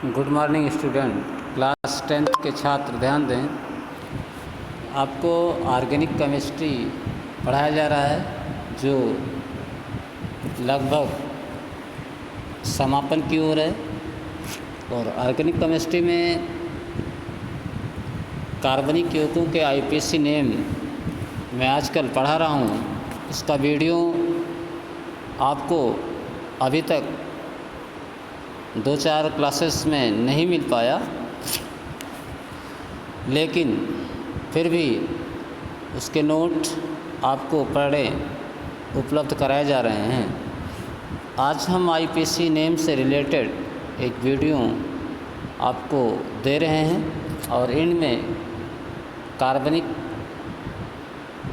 Good morning student. Class 10th के छात्र ध्यान दें, आपको ऑर्गेनिक केमिस्ट्री पढ़ाया जा रहा है जो लगभग समापन की ओर है। और ऑर्गेनिक केमिस्ट्री में कार्बनिक यौगिकों के आईपीसी नेम मैं आजकल पढ़ा रहा हूँ। इसका वीडियो आपको अभी तक 2-4 क्लासेस में नहीं मिल पाया, लेकिन फिर भी उसके नोट आपको पर डे उपलब्ध कराए जा रहे हैं। आज हम आईपीसी नेम से रिलेटेड एक वीडियो आपको दे रहे हैं और इनमें कार्बनिक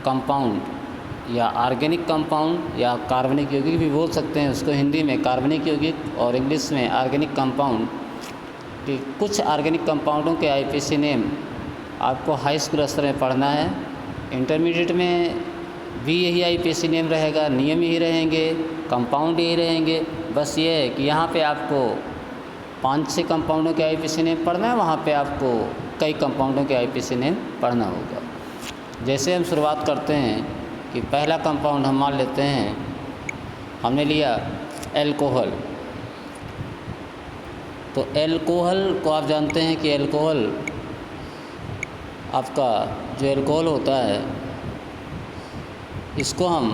कंपाउंड या ऑर्गेनिक कंपाउंड या कार्बनिक यौगिक भी बोल सकते हैं उसको, हिंदी में कार्बनिक यौगिक और इंग्लिश में ऑर्गेनिक कंपाउंड कि कुछ ऑर्गेनिक कंपाउंडों के आईपीसी नेम आपको हाई स्कूल स्तर में पढ़ना है। इंटरमीडिएट में भी यही आईपीसी नेम रहेगा, नियम यही रहेंगे, कंपाउंड यही रहेंगे। बस ये है कि यहाँ पे आपको 5-6 कंपाउंडों के आईपीसी नेम पढ़ना है, वहाँ पे आपको कई कंपाउंडों के आईपीसी नेम पढ़ना होगा। जैसे हम शुरुआत करते हैं कि पहला कंपाउंड हम मान लेते हैं, हमने लिया एल्कोहल। तो एल्कोहल को आप जानते हैं कि एल्कोहल आपका जो एल्कोहल होता है इसको हम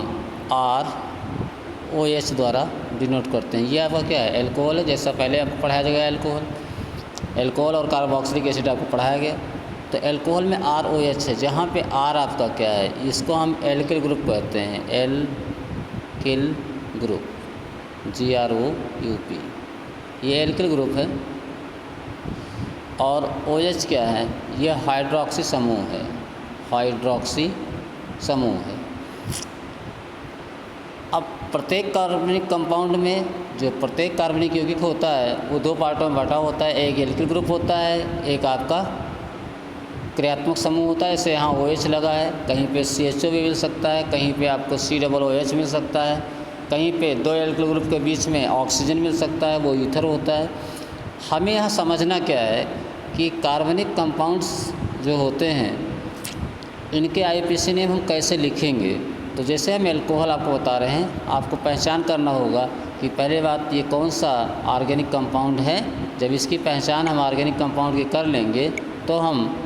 ROH द्वारा डिनोट करते हैं। ये आपका क्या है, एल्कोहल है। जैसा पहले आपको पढ़ाया गया एल्कोहल और कार्बोक्सिलिक एसिड आपको पढ़ाया गया। तो एल्कोहल में ROH है, जहाँ पे R आपका क्या है, इसको हम एल्किल ग्रुप कहते हैं। एल्किल ग्रुप GROUP, ये एल्किल ग्रुप है। और OH क्या है, यह हाइड्रोक्सी समूह है, हाइड्रोक्सी समूह है। अब प्रत्येक कार्बनिक कंपाउंड में जो प्रत्येक कार्बनिक यौगिक होता है वो 2 पार्टों में बटा होता है। एक एल्किल ग्रुप होता है, एक आपका क्रियात्मक समूह होता है। जैसे यहाँ OH लगा है, कहीं पे CHO भी मिल सकता है, कहीं पे आपको COOH मिल सकता है, कहीं पे 2 एल्किल ग्रुप के बीच में ऑक्सीजन मिल सकता है, वो ईथर होता है। हमें यहाँ समझना क्या है कि कार्बनिक कंपाउंड्स जो होते हैं इनके आईपीसी नेम हम कैसे लिखेंगे। तो जैसे हम एल्कोहल आपको बता रहे हैं, आपको पहचान करना होगा कि पहले बात ये कौन सा ऑर्गेनिक कंपाउंड है। जब इसकी पहचान हम ऑर्गेनिक कंपाउंड की कर लेंगे तो हम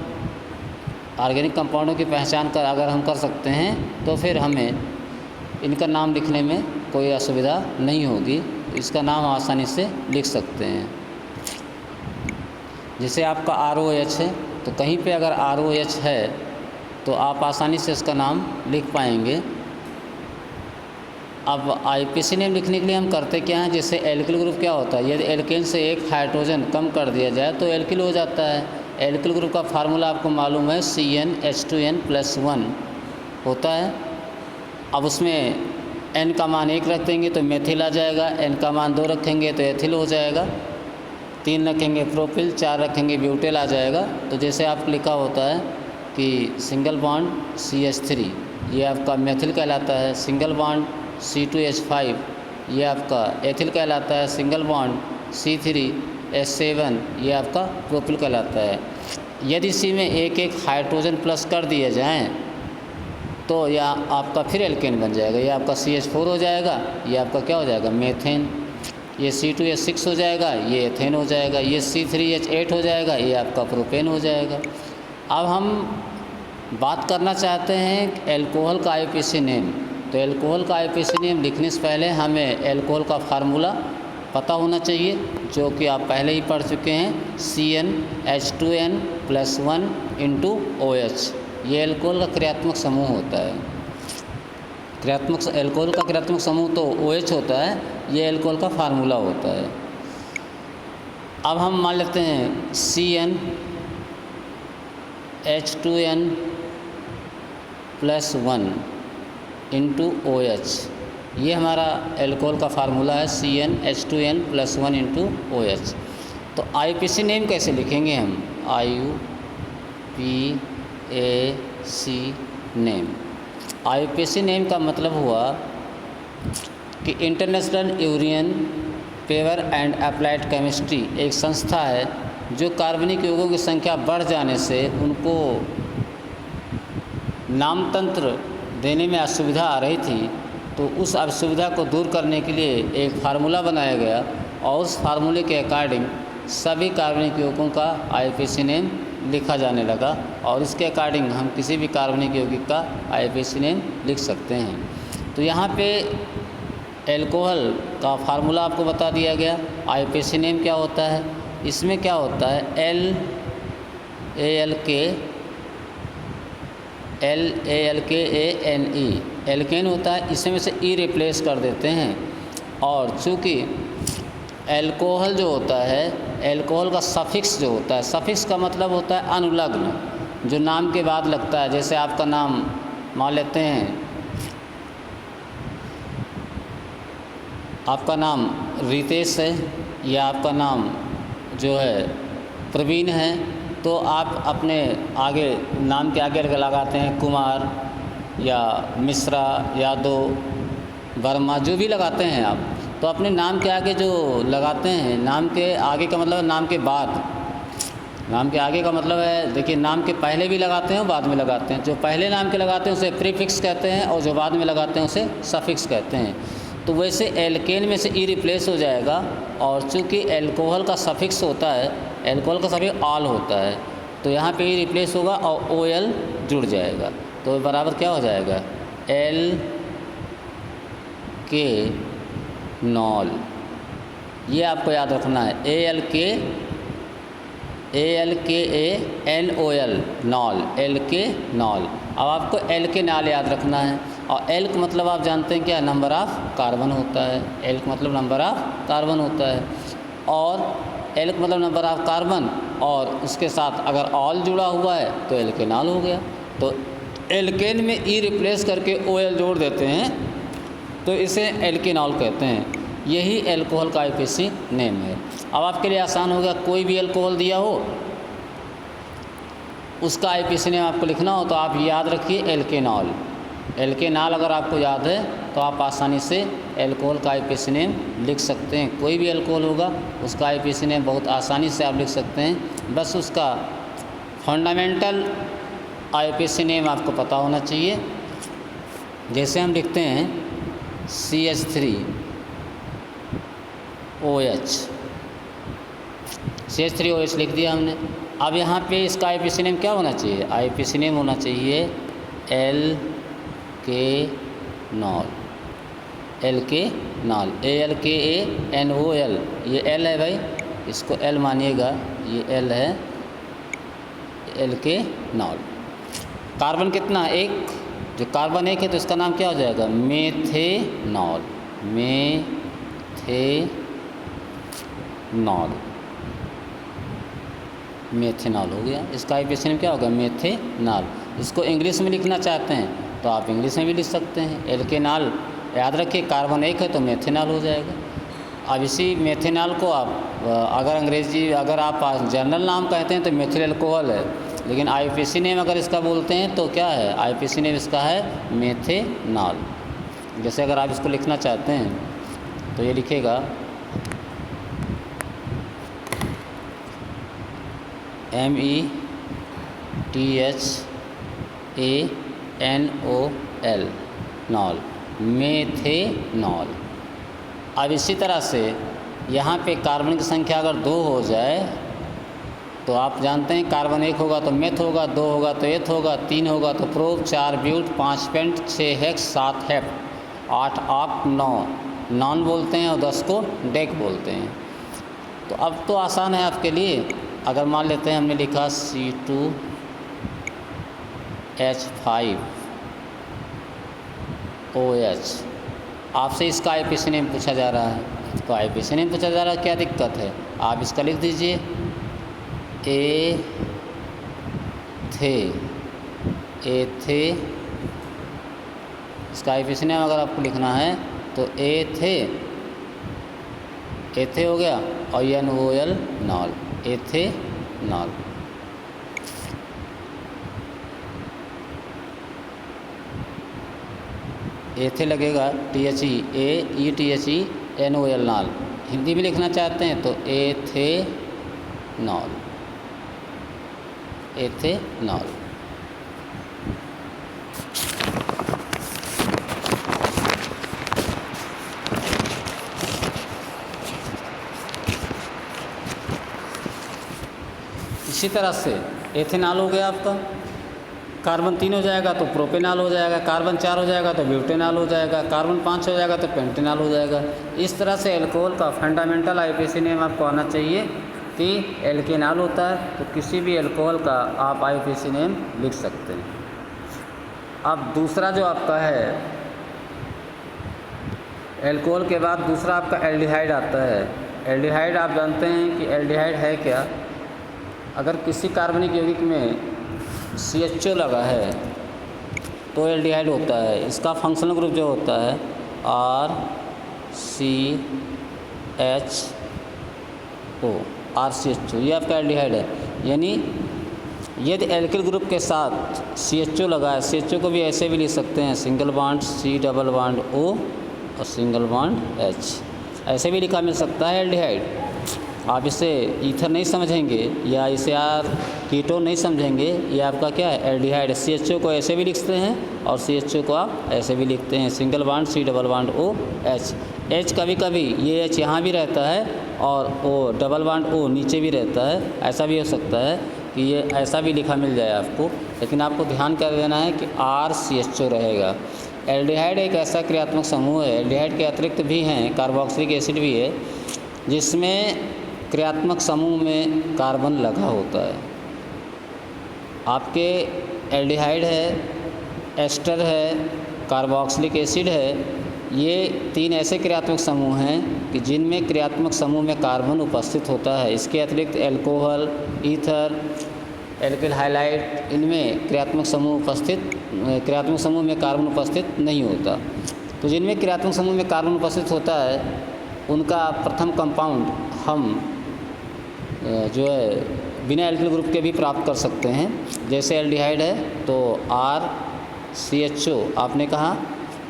ऑर्गेनिक कंपाउंडों की पहचान अगर हम कर सकते हैं तो फिर हमें इनका नाम लिखने में कोई असुविधा नहीं होगी। इसका नाम आसानी से लिख सकते हैं। जैसे आपका ROH है, तो कहीं पे अगर ROH है तो आप आसानी से इसका नाम लिख पाएंगे। अब आईपीसी नेम लिखने के लिए हम करते क्या हैं, जैसे एल्किल ग्रुप क्या होता है, यदि एल्केन से एक हाइड्रोजन कम कर दिया जाए तो एल्किल हो जाता है। एल्किल ग्रुप का फार्मूला आपको मालूम है, CnH2n+1 होता है। अब उसमें N का मान 1 रख देंगे तो मेथिल आ जाएगा, N का मान 2 रखेंगे तो एथिल हो जाएगा, 3 रखेंगे प्रोपिल, 4 रखेंगे ब्यूटेल आ जाएगा। तो जैसे आप लिखा होता है कि सिंगल बॉन्ड CH3, ये आपका मेथिल कहलाता है। सिंगल बॉन्ड C2H5, ये आपका एथिल कहलाता है। सिंगल बॉन्ड C3H7, ये आपका प्रोपिल कहलाता है। यदि इसी में एक हाइड्रोजन प्लस कर दिए जाएं तो यह आपका फिर एल्केन बन जाएगा। ये आपका CH4 हो जाएगा, ये आपका क्या हो जाएगा, मेथेन। ये C2H6 हो जाएगा, ये एथेन हो जाएगा। ये C3H8 हो जाएगा, ये आपका प्रोपेन हो जाएगा। अब हम बात करना चाहते हैं एल्कोहल का आईपीसी नेम। तो एल्कोहल का आईपीसी नेम लिखने से पहले हमें एल्कोहल का फार्मूला पता होना चाहिए, जो कि आप पहले ही पढ़ चुके हैं, CnH2n+1 OH। ये एल्कोहल का क्रियात्मक समूह होता है। एल्कोहल का क्रियात्मक समूह तो OH होता है, ये एल्कोहल का फार्मूला होता है। अब हम मान लेते हैं CnH2n+1 OH, ये हमारा एल्कोहल का फार्मूला है, CnH2n+1 OH। तो आईपीसी नेम कैसे लिखेंगे हम, IUPAC नेम। आईपीसी नेम का मतलब हुआ कि international union pure and applied chemistry एक संस्था है जो कार्बनिक यौगों की संख्या बढ़ जाने से उनको नामतंत्र देने में असुविधा आ रही थी, तो उस असुविधा को दूर करने के लिए एक फार्मूला बनाया गया और उस फार्मूले के अकॉर्डिंग सभी कार्बनिक यौगिकों का आईयूपीएसी नेम लिखा जाने लगा और इसके अकॉर्डिंग हम किसी भी कार्बनिक यौगिक का आईयूपीएसी नेम लिख सकते हैं। तो यहाँ पे एल्कोहल का फार्मूला आपको बता दिया गया। आईयूपीएसी नेम क्या होता है, इसमें क्या होता है LALKANE एल्केन होता है, इसमें से ई रिप्लेस कर देते हैं। और चूँकि एल्कोहल जो होता है, एल्कोहल का सफिक्स जो होता है, सफिक्स का मतलब होता है अनुलग्न, जो नाम के बाद लगता है। जैसे आपका नाम मान लेते हैं, आपका नाम रितेश है या आपका नाम जो है प्रवीण है, तो आप अपने आगे नाम के आगे लगाते हैं कुमार या मिश्रा, यादव, वर्मा, जो भी लगाते हैं आप, तो अपने नाम के आगे जो लगाते हैं, नाम के आगे का मतलब नाम के बाद, नाम के आगे का मतलब है, देखिए नाम के पहले भी लगाते हैं और बाद में लगाते हैं। जो पहले नाम के लगाते हैं उसे प्रीफिक्स कहते हैं और जो बाद में लगाते हैं उसे सफिक्स कहते हैं। तो वैसे एल्केन में से ई रिप्लेस हो जाएगा और चूँकि एल्कोहल का सफिक्स होता है, एल्कोहल का सफिक्स ऑल होता है, तो यहाँ पे ई रिप्लेस होगा और OL जुड़ जाएगा, तो बराबर क्या हो जाएगा एल्केनॉल। ये आपको याद रखना है, ALKANOL नॉल, एल्केनॉल। अब आपको एल्केनॉल याद रखना है और एल्क मतलब आप जानते हैं क्या, नंबर ऑफ कार्बन होता है। एल्क मतलब नंबर ऑफ कार्बन होता है और एल्क मतलब नंबर ऑफ कार्बन, और उसके साथ अगर ऑल जुड़ा हुआ है तो एल्केनॉल हो गया। तो एल्केन में ई रिप्लेस करके OL जोड़ देते हैं तो इसे एल्केनॉल कहते हैं। यही एल्कोहल का आईयूपीएसी नेम है। अब आपके लिए आसान हो गया, कोई भी एल्कोहल दिया हो उसका आईयूपीएसी नेम आपको लिखना हो तो आप याद रखिए एल्केनॉल। एल्केनॉल अगर आपको याद है तो आप आसानी से एल्कोहल का आईयूपीएसी नेम लिख सकते हैं। कोई भी एल्कोहल होगा उसका आईयूपीएसी नेम बहुत आसानी से आप लिख सकते हैं, बस उसका फंडामेंटल आईयूपीएसी नेम आपको पता होना चाहिए। जैसे हम लिखते हैं CH3OH लिख दिया हमने। अब यहाँ पे इसका आईयूपीएसी नेम क्या होना चाहिए, आईयूपीएसी नेम होना चाहिए एल्केनॉल, ALKANOL। ये L है भाई, इसको L मानिएगा, ये L है, एल्केनॉल। कार्बन कितना, एक, जो कार्बन एक है तो इसका नाम क्या हो जाएगा, मेथेनॉल, मेथेनॉल हो गया। इसका आईयूपीएसी नेम क्या होगा, मेथेनॉल। इसको इंग्लिश में लिखना चाहते हैं तो आप इंग्लिश में भी लिख सकते हैं, एल्केनॉल। याद रखिए कार्बन एक है तो मेथेनॉल हो जाएगा। अब इसी मेथेनॉल को आप अगर आप जनरल नाम कहते हैं तो मेथिल एल्कोहल है, लेकिन आईयूपीएसी नेम अगर इसका बोलते हैं तो क्या है, आईयूपीएसी नेम इसका है मेथेनॉल। जैसे अगर आप इसको लिखना चाहते हैं तो ये लिखेगा METHANOL नॉल, मेथेनॉल। अब इसी तरह से यहाँ पे कार्बन की संख्या अगर 2 हो जाए तो आप जानते हैं कार्बन 1 होगा तो मेथ होगा, 2 होगा तो एथ होगा, 3 होगा तो prop, 4 but, 5 pent, 6 hex, 7 hept, 8 oct, 9 non बोलते हैं और 10 को डेक बोलते हैं। तो अब तो आसान है आपके लिए। अगर मान लेते हैं हमने लिखा C2H5OH, आपसे इसका आईयूपीएसी नेम पूछा जा रहा है, तो आईयूपीएसी नेम पूछा जा रहा है, क्या दिक्कत है, आप इसका लिख दीजिए एथे। इसका आईयूपीएसी नेम अगर आपको लिखना है तो एथे हो गया और NOL नॉल, एथेनॉल। एथे लगेगा THEAETHENOL नॉल, हिंदी में लिखना चाहते हैं तो एथेनॉल, एथेनॉल। इसी तरह से एथेनॉल हो गया आपका, कार्बन 3 हो जाएगा तो प्रोपेनॉल हो जाएगा, कार्बन 4 हो जाएगा तो ब्यूटेनॉल हो जाएगा, कार्बन 5 हो जाएगा तो पेंटेनॉल हो जाएगा। इस तरह से अल्कोहल का फंडामेंटल आईपीसी नेम आपको आना चाहिए कि एल्केनॉल होता है तो किसी भी अल्कोहल का आप आईपीसी नेम लिख सकते हैं। अब दूसरा जो आपका है अल्कोहल के बाद दूसरा आपका एल्डिहाइड आता है। एल्डिहाइड आप जानते हैं कि एल्डिहाइड है क्या। अगर किसी कार्बनिक यौगिक में CHO लगा है तो एल्डिहाइड होता है। इसका फंक्शनल ग्रुप जो होता है RCHO, ये आपका एल्डिहाइड है। यानी यदि एल्किल ग्रुप के साथ CHO लगा है, CHO को भी ऐसे भी लिख सकते हैं single bond C double bond O और सिंगल बॉन्ड H, ऐसे भी लिखा मिल सकता है एल्डिहाइड। आप इसे ईथर नहीं समझेंगे या इसे आप कीटोन नहीं समझेंगे, ये आपका क्या है एल्डिहाइड। CHO को ऐसे भी लिखते हैं और CHO को आप ऐसे भी लिखते हैं single bond C double bond O H। H कभी कभी ये H यहाँ भी रहता है और O डबल बॉन्ड O नीचे भी रहता है, ऐसा भी हो सकता है कि ये ऐसा भी लिखा मिल जाए आपको, लेकिन आपको ध्यान कर देना है कि RCHO रहेगा। एल्डिहाइड एक ऐसा क्रियात्मक समूह है, एल्डिहाइड के अतिरिक्त भी हैं, कार्बोक्सिलिक एसिड भी है, जिसमें क्रियात्मक समूह में कार्बन लगा होता है। आपके एल्डिहाइड है, एस्टर है, कार्बोक्सिलिक एसिड है, ये 3 ऐसे क्रियात्मक समूह हैं कि जिनमें क्रियात्मक समूह में कार्बन उपस्थित होता है। इसके अतिरिक्त एल्कोहल, ईथर, एल्किल हाइलाइड, इनमें क्रियात्मक समूह में कार्बन उपस्थित नहीं होता। तो जिनमें क्रियात्मक समूह में कार्बन उपस्थित होता है उनका प्रथम कंपाउंड हम जो है बिना एल्किल ग्रुप के भी प्राप्त कर सकते हैं। जैसे एल्डिहाइड है तो RCHO, आपने कहा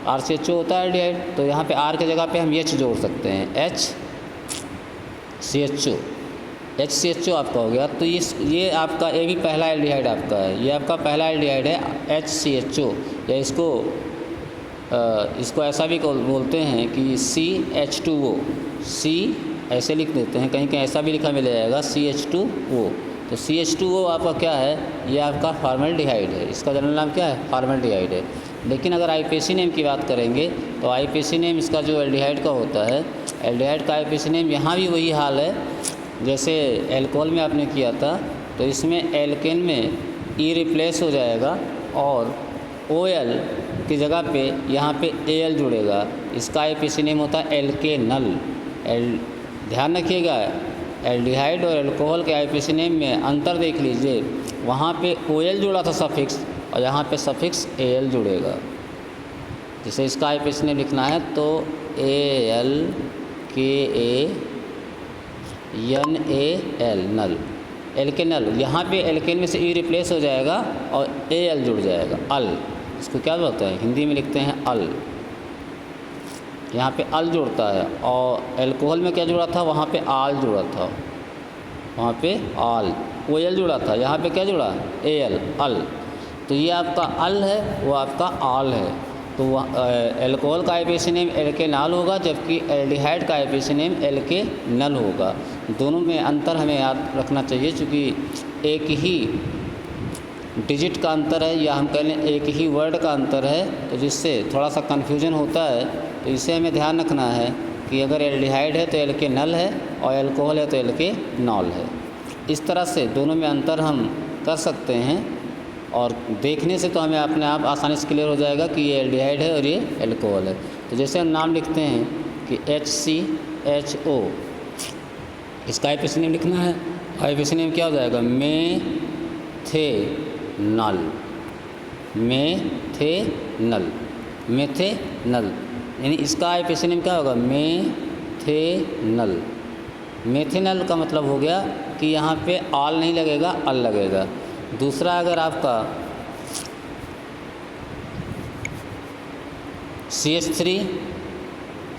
RCHO होता है एल्डिहाइड, तो यहाँ पे R के जगह पे हम H जोड़ सकते हैं, HCHO आपका हो गया। तो ये आपका ये भी पहला एल्डिहाइड आपका है, ये आपका पहला एल्डिहाइड है HCHO, या इसको ऐसा भी बोलते हैं कि CH2O, C ऐसे लिख देते हैं, कहीं कहीं ऐसा भी लिखा मिल जाएगा CH2O। तो CH2O आपका क्या है, ये आपका फॉर्मल्डिहाइड है, इसका जनरल नाम क्या है फॉर्मल्डिहाइड है। लेकिन अगर आईपीसी नेम की बात करेंगे तो आईपीसी नेम इसका जो एल्डिहाइड का होता है, एल्डिहाइड का आईपीसी नेम यहाँ भी वही हाल है जैसे एल्कोहल में आपने किया था। तो इसमें एल्केन में E रिप्लेस हो जाएगा और OL की जगह पे यहाँ पे AL जुड़ेगा, इसका आईपीसी नेम होता है एल्केनल। ध्यान रखिएगा, एल्डिहाइड और अल्कोहल के आईपीसी नेम में अंतर देख लीजिए, वहाँ पे OL जुड़ा था सफिक्स और यहाँ पे सफिक्स AL जुड़ेगा। जैसे इसका आईपीसी नेम लिखना है तो ALKANAL, नल, एल्केनल। यहाँ पे एल्केन में से E रिप्लेस हो जाएगा और AL जुड़ जाएगा, अल। इसको क्या बोलते हैं, हिंदी में लिखते हैं अल, यहाँ पे अल जुड़ता है। और अल्कोहल में क्या जुड़ा था, वहाँ पे आल जुड़ा था, वहाँ पे आल, OL जुड़ा था, यहाँ पे क्या जुड़ा AL, अल। तो ये आपका अल है, वो आपका आल है। तो अल्कोहल का आईपीसी नेम एल्केनॉल होगा, जबकि एल्डिहाइड का आईपीसी नेम एल्केनल होगा। दोनों में अंतर हमें याद रखना चाहिए, क्योंकि एक ही डिजिट का अंतर है या हम कह लें एक ही वर्ड का अंतर है, तो जिससे थोड़ा सा कन्फ्यूजन होता है। तो इसे हमें ध्यान रखना है कि अगर एल्डिहाइड है तो एल्केनल है और अल्कोहल है तो एल्केनॉल है। इस तरह से दोनों में अंतर हम कर सकते हैं और देखने से तो हमें अपने आप आसानी से क्लियर हो जाएगा कि ये एल्डिहाइड है और ये अल्कोहल है। तो जैसे हम नाम लिखते हैं कि HCHO, इसका आईपीसी नेम लिखना है, आईपीसी नेम क्या हो जाएगा मेथेनॉल, मेथेनल, यानी इसका आईपीसी नेम क्या होगा मेथेनल। मेथेनल का मतलब हो गया कि यहाँ पे आल नहीं लगेगा, अल लगेगा। दूसरा अगर आपका CH3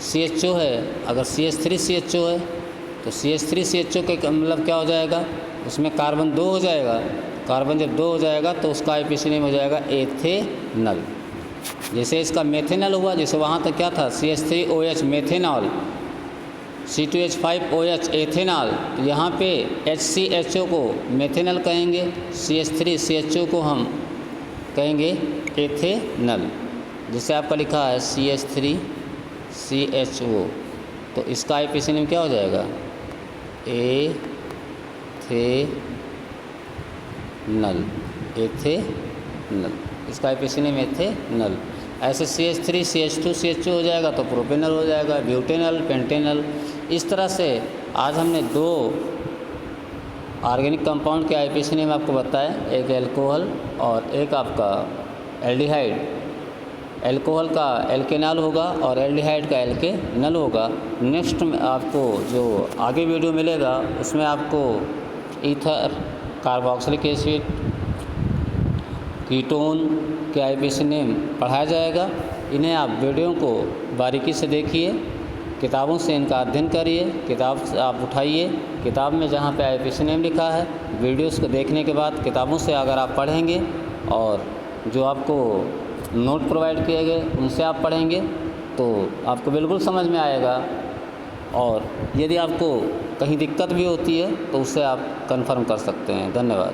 CHO है, अगर CH3CHO है तो CH3CHO के मतलब क्या हो जाएगा, उसमें कार्बन 2 हो जाएगा। कार्बन जब 2 हो जाएगा तो उसका IPC नेम हो जाएगा एथेनल। जैसे इसका मेथेनल हुआ, जैसे वहाँ तक क्या था CH3OH मेथेनॉल, C2H5OH एथेनॉल, तो यहाँ पे HCHO को मेथेनल कहेंगे, CH3CHO को हम कहेंगे एथेनल। जैसे आपका लिखा है CH3CHO, तो इसका IPC नेम क्या हो जाएगा, एथेनल, एथेनल, इसका IPC नेम एथेनल। ऐसे CH3CH2CHO हो जाएगा तो प्रोपेनल हो जाएगा, ब्यूटेनल, पेंटेनल। इस तरह से आज हमने 2 ऑर्गेनिक कंपाउंड के IPC नेम आपको बताया, एक एल्कोहल और एक आपका एल्डिहाइड। एल्कोहल का एल्केनॉल होगा और एल्डिहाइड का एल्केनल होगा। नेक्स्ट में आपको जो आगे वीडियो मिलेगा उसमें आपको ईथर, कार्बोक्सिलिक एसिड, कीटोन के IPC नेम पढ़ाया जाएगा। इन्हें आप वीडियो को बारीकी से देखिए, किताबों से इनका अध्ययन करिए, किताब से आप उठाइए, किताब में जहाँ पे IPC नेम लिखा है, वीडियोस को देखने के बाद किताबों से अगर आप पढ़ेंगे और जो आपको नोट प्रोवाइड किए गए उनसे आप पढ़ेंगे तो आपको बिल्कुल समझ में आएगा। और यदि आपको कहीं दिक्कत भी होती है तो उससे आप कंफर्म कर सकते हैं। धन्यवाद।